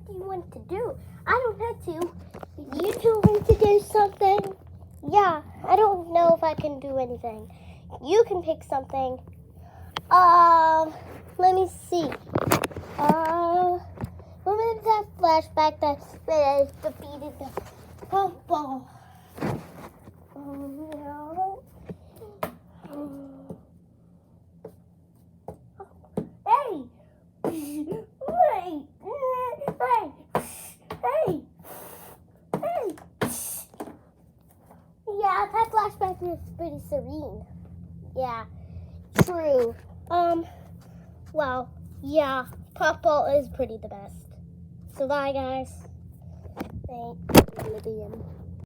what do you want to do? I don't have to. You two want to do something? Yeah, I don't know if I can do anything. You can pick something. Let me see. Remember that flashback that defeated the Puffball? No. Hey! Wait! Hey! Yeah, that flashback was pretty serene. Yeah, true. Well, yeah, Puffball is pretty the best. So bye, guys. Thanks.